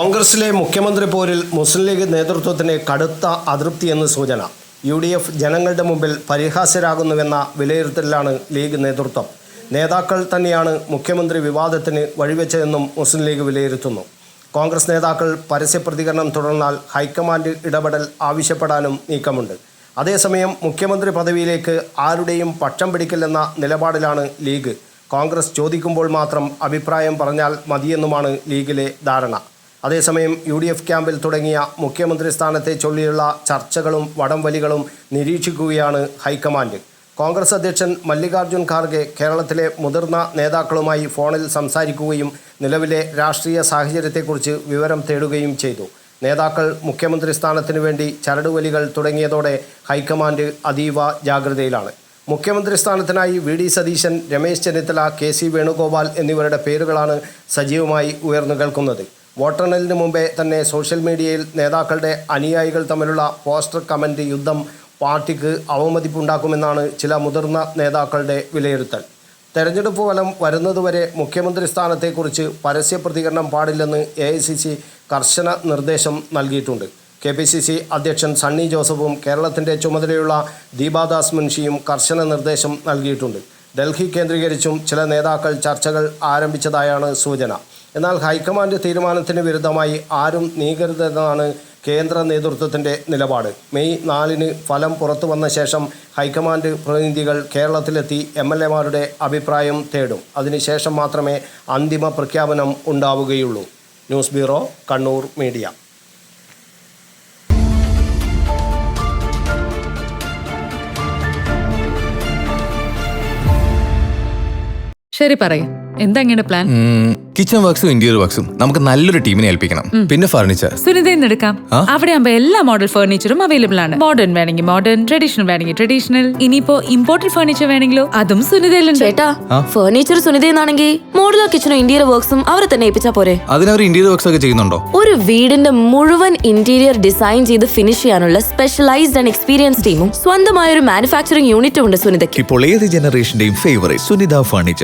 കോൺഗ്രസിലെ മുഖ്യമന്ത്രി പോരിൽ മുസ്ലിം ലീഗ് നേതൃത്വത്തിന് കടുത്ത അതൃപ്തിയെന്ന് സൂചന. UDF ജനങ്ങളുടെ മുമ്പിൽ പരിഹാസ്യരാകുന്നുവെന്ന വിലയിരുത്തലിലാണ് ലീഗ് നേതൃത്വം. നേതാക്കൾ തന്നെയാണ് മുഖ്യമന്ത്രി വിവാദത്തിന് വഴിവെച്ചതെന്നും മുസ്ലിം ലീഗ് വിലയിരുത്തുന്നു. കോൺഗ്രസ് നേതാക്കൾ പരസ്യപ്രതികരണം തുടർന്നാൽ ഹൈക്കമാൻഡ് ഇടപെടൽ ആവശ്യപ്പെടാനും നീക്കമുണ്ട്. അതേസമയം മുഖ്യമന്ത്രി പദവിയിലേക്ക് ആരുടെയും പക്ഷം പിടിക്കില്ലെന്ന നിലപാടിലാണ് ലീഗ്. കോൺഗ്രസ് ചോദിക്കുമ്പോൾ മാത്രം അഭിപ്രായം പറഞ്ഞാൽ മതിയെന്നുമാണ് ലീഗിലെ ധാരണ. അതേസമയം UDF ക്യാമ്പിൽ തുടങ്ങിയ മുഖ്യമന്ത്രി സ്ഥാനത്തെ ചൊല്ലിയുള്ള ചർച്ചകളും വടംവലികളും നിരീക്ഷിക്കുകയാണ് ഹൈക്കമാൻഡ്. കോൺഗ്രസ് അധ്യക്ഷൻ മല്ലികാർജ്ജുൻ ഖാർഗെ കേരളത്തിലെ മുതിർന്ന നേതാക്കളുമായി ഫോണിൽ സംസാരിക്കുകയും നിലവിലെ രാഷ്ട്രീയ സാഹചര്യത്തെക്കുറിച്ച് വിവരം തേടുകയും ചെയ്തു. നേതാക്കൾ മുഖ്യമന്ത്രി സ്ഥാനത്തിനു വേണ്ടി ചരടുവലികൾ തുടങ്ങിയതോടെ ഹൈക്കമാൻഡ് അതീവ ജാഗ്രതയിലാണ്. മുഖ്യമന്ത്രി സ്ഥാനത്തിനായി VD സതീശൻ, രമേശ് ചെന്നിത്തല, KC വേണുഗോപാൽ എന്നിവരുടെ പേരുകളാണ് സജീവമായി ഉയർന്നു കേൾക്കുന്നത്. വോട്ടെണ്ണലിന് മുമ്പേ തന്നെ സോഷ്യൽ മീഡിയയിൽ നേതാക്കളുടെ അനുയായികൾ തമ്മിലുള്ള പോസ്റ്റർ കമൻറ്റ് യുദ്ധം പാർട്ടിക്ക് അവമതിപ്പുണ്ടാക്കുമെന്നാണ് ചില മുതിർന്ന നേതാക്കളുടെ വിലയിരുത്തൽ. തെരഞ്ഞെടുപ്പ് ഫലം വരുന്നതുവരെ മുഖ്യമന്ത്രി സ്ഥാനത്തെക്കുറിച്ച് പരസ്യ പ്രതികരണം പാടില്ലെന്ന് AICC കർശന നിർദ്ദേശം നൽകിയിട്ടുണ്ട്. KPCC അധ്യക്ഷൻ സണ്ണി ജോസഫും കേരളത്തിൻ്റെ ചുമതലയുള്ള ദീപാദാസ് മുൻഷിയും കർശന നിർദ്ദേശം നൽകിയിട്ടുണ്ട്. ഡൽഹി കേന്ദ്രീകരിച്ചും ചില നേതാക്കൾ ചർച്ചകൾ ആരംഭിച്ചതായാണ് സൂചന. എന്നാൽ ഹൈക്കമാൻഡ് തീരുമാനത്തിന് വിരുദ്ധമായി ആരും നീങ്ങരുതെന്നാണ് കേന്ദ്ര നേതൃത്വത്തിൻ്റെ നിലപാട്. മെയ് 4-ന് ഫലം പുറത്തു വന്ന ശേഷം ഹൈക്കമാൻഡ് പ്രതിനിധികൾ കേരളത്തിലെത്തി MLA-മാരുടെ അഭിപ്രായം തേടും. അതിനുശേഷം മാത്രമേ അന്തിമ പ്രഖ്യാപനം ഉണ്ടാവുകയുള്ളൂ. News bureau, Kannur media. ശരി, പറയും എന്താ ഇങ്ങനെ പ്ലാൻ? കിച്ചൺ വർക്സും ഇന്റീരിയർ വർക്സും നമുക്ക് നല്ലൊരു ടീമിനെ ഏൽപ്പിക്കണം. പിന്നെ ഫർണിച്ചർ സുനിതയിൽ എടുക്കാം. അവിടെ ആകുമ്പോ എല്ലാ മോഡൽ ഫർണിച്ചറും അവൈലബിൾ ആണ്. മോഡേൺ വേണമെങ്കിൽ മോഡേൺ, ട്രഡീഷണൽ വേണമെങ്കിൽ ട്രഡീഷണൽ. ഇനിയിപ്പോ ഇമ്പോർട്ടഡ് ഫർണിച്ചർ വേണമെങ്കിലോ അതും സുനിതയിലുണ്ട്. ചേട്ടാ, ഫർണിച്ചർ സുനിതയെന്നാണെങ്കിൽ മോഡുലർ കിച്ചണും ഇന്റീരിയർ വർക്സും അവരെ തന്നെ ഏൽപ്പിച്ചാ പോരെ? അതിനവർ ഇന്റീരിയർ വർക്സ് ഒക്കെ ചെയ്യുന്നുണ്ടോ? ഒരു വീടിന്റെ മുഴുവൻ ഇന്റീരിയർ ഡിസൈൻ ചെയ്ത് ഫിനിഷ് ചെയ്യാനുള്ള സ്പെഷ്യലൈസ്ഡ് ആൻഡ് എക്സ്പീരിയൻസ് ടീമും സ്വന്തമായ ഒരു മാനുഫാക്ചറിംഗ് യൂണിറ്റും ഉണ്ട് സുനിതയ്ക്ക്. ഇപ്പോൾ ഏത് ജനറേഷന്റെയും ഫേവറേറ്റ് സുനിത ഫർണിച്ചർ.